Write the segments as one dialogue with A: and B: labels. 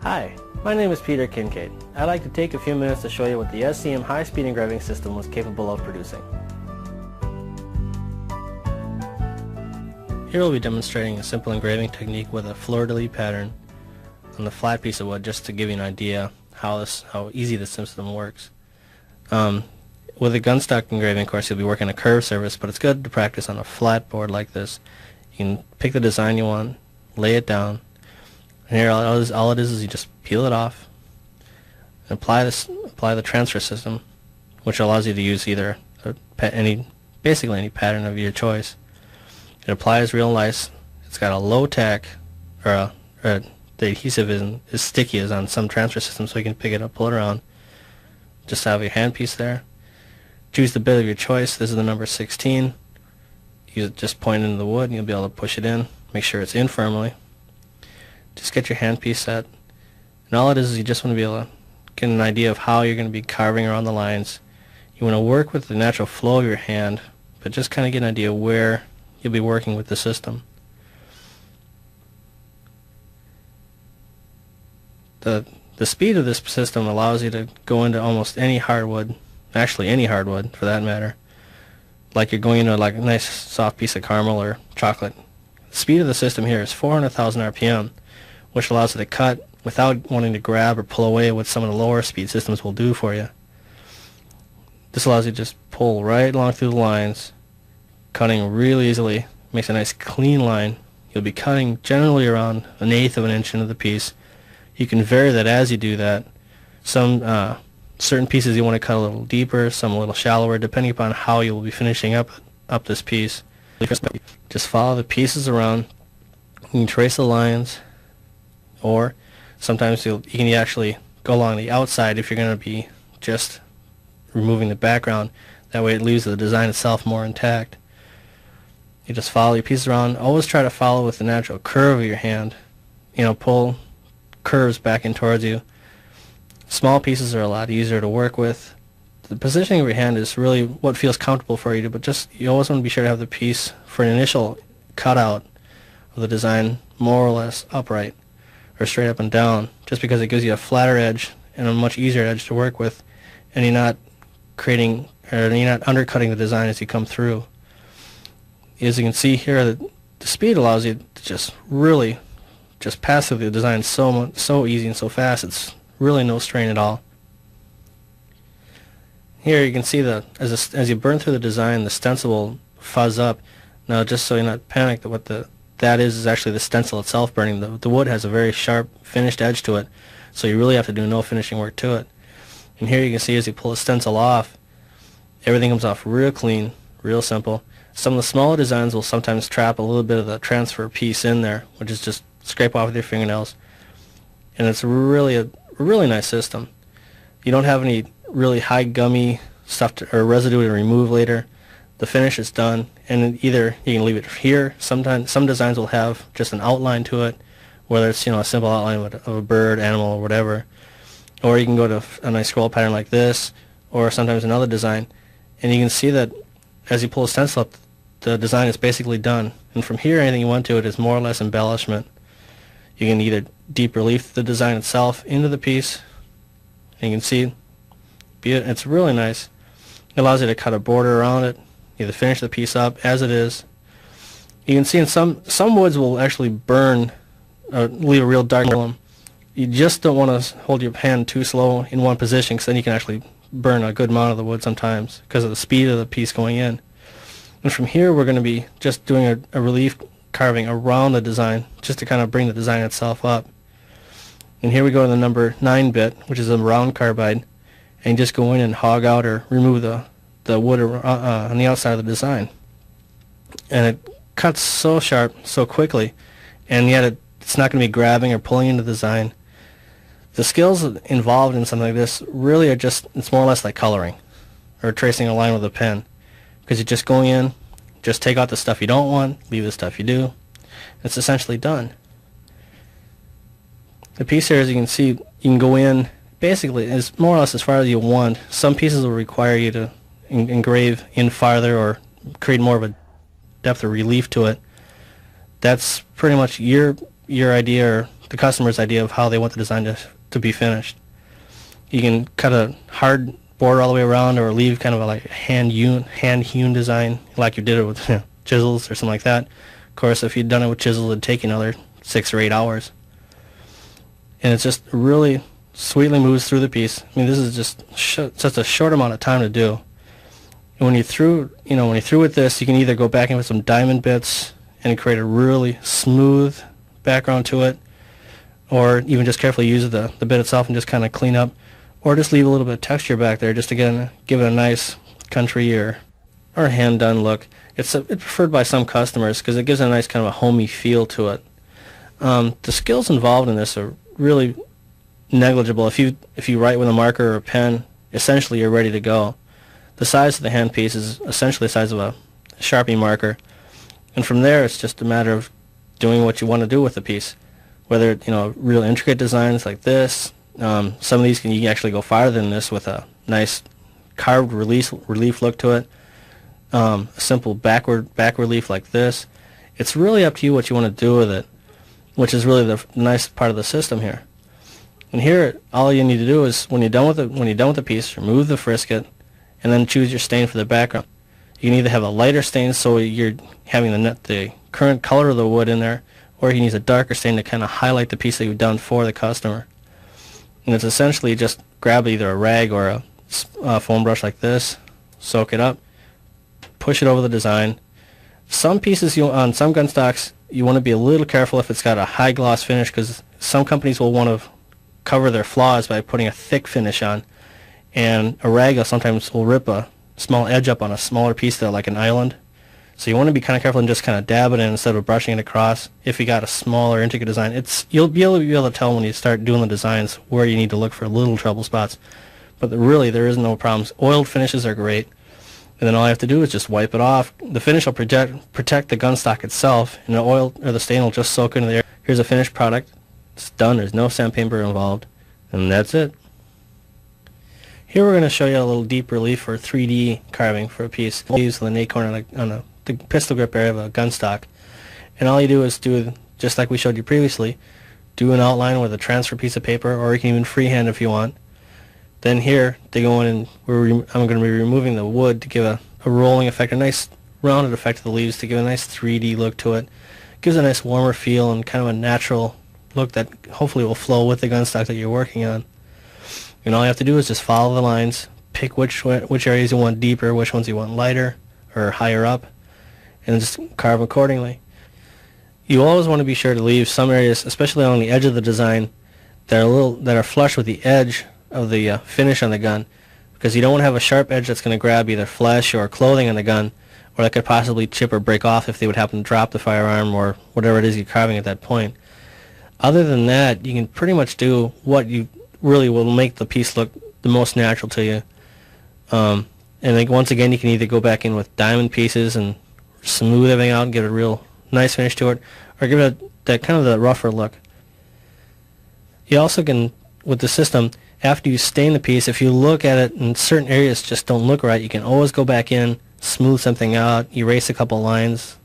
A: Hi, my name is Peter Kincaid. I'd like to take a few minutes to show you what the SCM high-speed engraving system was capable of producing. Here we'll be demonstrating a simple engraving technique with a fleur-de-lis pattern on the flat piece of wood, just to give you an idea how easy this system works. With a gunstock engraving, of course, you'll be working a curved surface, but it's good to practice on a flat board like this. You can pick the design you want, lay it down, and here all it is you just peel it off and apply the transfer system, which allows you to use either basically any pattern of your choice. It applies real nice. It's got a low tack, or the adhesive isn't as sticky as on some transfer systems, so you can pick it up, pull it around. Just have your handpiece there. Choose the bit of your choice. This is the number 16. Just point into the wood and you'll be able to push it in. Make sure it's in firmly. Just get your handpiece set. And all it is you just want to be able to get an idea of how you're going to be carving around the lines. You want to work with the natural flow of your hand, but just kind of get an idea where you'll be working with the system. The speed of this system allows you to go into almost any hardwood, actually any hardwood for that matter, like you're going into like a nice soft piece of caramel or chocolate. The speed of the system here is 400,000 RPM, which allows it to cut without wanting to grab or pull away what some of the lower speed systems will do for you. This allows you to just pull right along through the lines, cutting real easily. Makes a nice clean line. You'll be cutting generally around 1/8 of an inch into the piece. You can vary that as you do that. Some certain pieces you want to cut a little deeper, some a little shallower, depending upon how you will be finishing up this piece. Just follow the pieces around. You can trace the lines, or sometimes you can actually go along the outside if you're going to be just removing the background. That way it leaves the design itself more intact. You just follow your pieces around. Always try to follow with the natural curve of your hand. Pull curves back in towards you. Small pieces are a lot easier to work with. The positioning of your hand is really what feels comfortable for you, but you always want to be sure to have the piece for an initial cutout of the design more or less upright or straight up and down, just because it gives you a flatter edge and a much easier edge to work with, and you're not undercutting the design as you come through. As you can see here, the speed allows you to just really pass through the design so easy and so fast. It's really no strain at all. Here you can see as you burn through the design, the stencil will fuzz up. Now, just so you're not panicked, that is actually the stencil itself burning. The wood has a very sharp finished edge to it, so you really have to do no finishing work to it. And here you can see as you pull the stencil off, everything comes off real clean, real simple. Some of the smaller designs will sometimes trap a little bit of the transfer piece in there, which is just scrape off with your fingernails. And it's really a really nice system. You don't have any really high gummy stuff or residue to remove later. The finish is done, and either you can leave it here. Sometimes some designs will have just an outline to it, whether it's a simple outline of a bird, animal, or whatever, or you can go to a nice scroll pattern like this, or sometimes another design, and you can see that as you pull a stencil up, the design is basically done. And from here, anything you want to it is more or less embellishment. You can either deep relief the design itself into the piece, and you can see it's really nice. It allows you to cut a border around it, either finish the piece up as it is. You can see in some woods will actually burn, leave a real dark column. You just don't want to hold your hand too slow in one position, because then you can actually burn a good amount of the wood sometimes because of the speed of the piece going in. And from here we're going to be just doing a relief carving around the design, just to kind of bring the design itself up. And here we go to the number 9 bit, which is a round carbide, and just go in and hog out or remove the wood on the outside of the design. And it cuts so sharp, so quickly, and yet it's not going to be grabbing or pulling into the design. The skills involved in something like this really are it's more or less like coloring or tracing a line with a pen, because you're just going in, just take out the stuff you don't want, leave the stuff you do. It's essentially done. The piece here, as you can see, you can go in, basically, it's more or less as far as you want. Some pieces will require you to engrave in farther or create more of a depth of relief to it. That's pretty much your idea or the customer's idea of how they want the design to be finished. You can cut a hard border all the way around, or leave kind of a like hand-hewn design like you did it with chisels or something like that. Of course, if you'd done it with chisels, it'd take you another 6 or 8 hours. And it just really sweetly moves through the piece. I mean, this is just such a short amount of time to do. And when you're through with this, you can either go back in with some diamond bits and create a really smooth background to it, or even just carefully use the bit itself and just kind of clean up, or just leave a little bit of texture back there just to give it a nice country or hand-done look. It's preferred by some customers because it gives it a nice kind of a homey feel to it. The skills involved in this are really negligible. If you write with a marker or a pen, essentially you're ready to go. The size of the handpiece is essentially the size of a Sharpie marker, and from there it's just a matter of doing what you want to do with the piece. Whether real intricate designs like this, some of these you can actually go farther than this with a nice carved relief look to it. A simple back relief like this. It's really up to you what you want to do with it, which is really the nice part of the system here. And here, all you need to do is when you're done with the piece, remove the frisket, and then choose your stain for the background. You can either have a lighter stain so you're having the current color of the wood in there, or you can use a darker stain to kind of highlight the piece that you've done for the customer. And it's essentially just grab either a rag or a foam brush like this, soak it up, push it over the design. Some pieces on some gun stocks you want to be a little careful if it's got a high gloss finish, because some companies will want to cover their flaws by putting a thick finish on, and a rag sometimes will rip a small edge up on a smaller piece there like an island. So you want to be kind of careful and just kind of dab it in instead of brushing it across. If you got a smaller intricate design, you'll be able to tell when you start doing the designs where you need to look for little trouble spots. But really, there is no problems. Oiled finishes are great, and then all I have to do is just wipe it off. The finish will protect the gun stock itself, and the oil or the stain will just soak into there. Here's a finished product. It's done. There's no sandpaper involved, and that's it. Here we're going to show you a little deep relief for 3D carving for a piece. We'll use the acorn on the pistol grip area of a gun stock, and all you do is do, just like we showed you previously, do an outline with a transfer piece of paper, or you can even freehand if you want. Then here they go in, and I'm going to be removing the wood to give a rolling effect, a nice rounded effect to the leaves to give a nice 3D look to it. Gives a nice warmer feel and kind of a natural look that hopefully will flow with the gun stock that you're working on. And all you have to do is just follow the lines, pick which areas you want deeper, which ones you want lighter or higher up, and just carve accordingly. You always want to be sure to leave some areas, especially along the edge of the design, that are flush with the edge of the finish on the gun, because you don't want to have a sharp edge that's going to grab either flesh or clothing on the gun, or that could possibly chip or break off if they would happen to drop the firearm or whatever it is you're carving at that point. Other than that, you can pretty much do what you really will make the piece look the most natural to you. And then once again, you can either go back in with diamond pieces and smooth everything out and give it a real nice finish to it, or give it that kind of the rougher look. You also can, with the system, after you stain the piece, if you look at it and certain areas just don't look right, you can always go back in, smooth something out, erase a couple lines,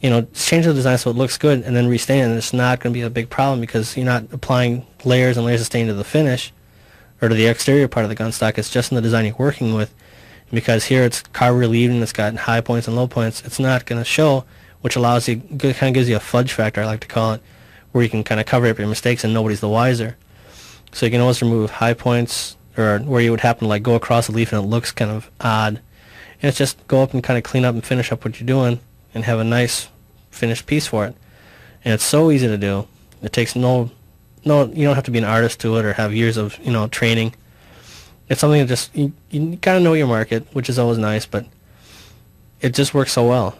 A: change the design so it looks good, and then restain it, and it's not going to be a big problem because you're not applying layers and layers of stain to the finish or to the exterior part of the gun stock. It's just in the design you're working with. And because here it's carved relieved and it's got high points and low points, it's not going to show, which allows you, kind of gives you a fudge factor, I like to call it, where you can kind of cover up your mistakes and nobody's the wiser. So you can always remove high points, or where you would happen to like go across the leaf and it looks kind of odd. And it's just go up and kind of clean up and finish up what you're doing and have a nice finished piece for it. And it's so easy to do. It takes no, you don't have to be an artist to it or have years of training. It's something that just you kind of know your market, which is always nice, but it just works so well.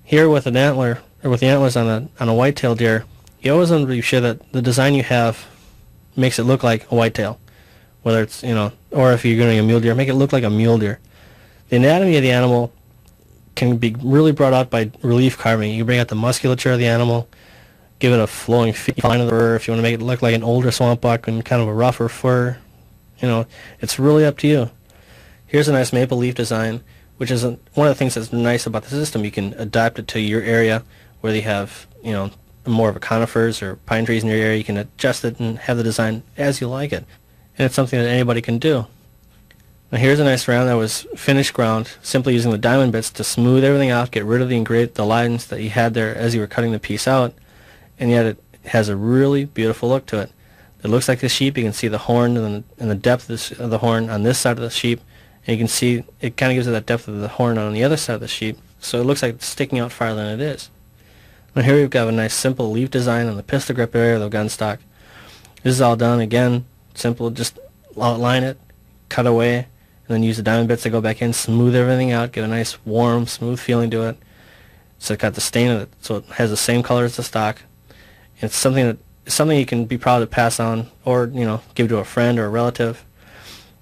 A: Here with an antler, or with the antlers on a white-tailed deer, you always want to be sure that the design you have makes it look like a whitetail. Whether it's, or if you're doing a mule deer, make it look like a mule deer. The anatomy of the animal can be really brought out by relief carving. You bring out the musculature of the animal, give it a flowing line of the fur. If you want to make it look like an older swamp buck and kind of a rougher fur, it's really up to you. Here's a nice maple leaf design, which is one of the things that's nice about the system. You can adapt it to your area, where they have, more of a conifers or pine trees in your area, you can adjust it and have the design as you like it. And it's something that anybody can do. Now here's a nice round that was finished ground, simply using the diamond bits to smooth everything out, get rid of the lines that you had there as you were cutting the piece out, and yet it has a really beautiful look to it. It looks like the sheep. You can see the horn and the depth of the horn on this side of the sheep, and you can see it kind of gives it that depth of the horn on the other side of the sheep, so it looks like it's sticking out farther than it is. Now here we've got a nice simple leaf design on the pistol grip area of the gun stock. This is all done again, simple, just outline it, cut away, and then use the diamond bits to go back in, smooth everything out, get a nice warm, smooth feeling to it. So it's got the stain of it, so it has the same color as the stock. It's something you can be proud to pass on, or give to a friend or a relative.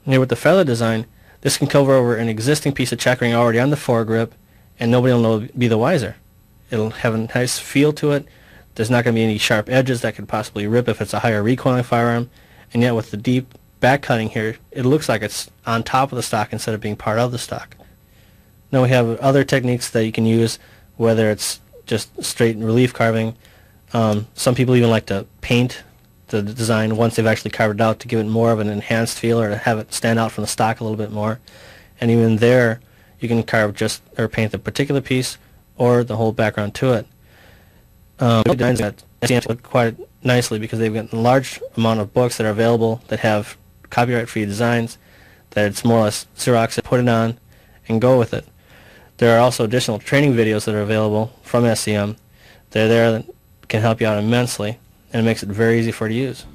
A: And here with the feather design, this can cover over an existing piece of checkering already on the foregrip, and nobody will be the wiser. It'll have a nice feel to it. There's not going to be any sharp edges that could possibly rip if it's a higher recoiling firearm, and yet with the deep back cutting here, it looks like it's on top of the stock instead of being part of the stock. Now we have other techniques that you can use, whether it's just straight relief carving. Some people even like to paint the design once they've actually carved it out to give it more of an enhanced feel, or to have it stand out from the stock a little bit more. And even there, you can carve or paint the particular piece or the whole background to it. Designs that look quite nicely because they've got a large amount of books that are available that have copyright-free designs that it's more or less Xerox it, put it on, and go with it. There are also additional training videos that are available from SCM. They're there that can help you out immensely, and it makes it very easy for you to use.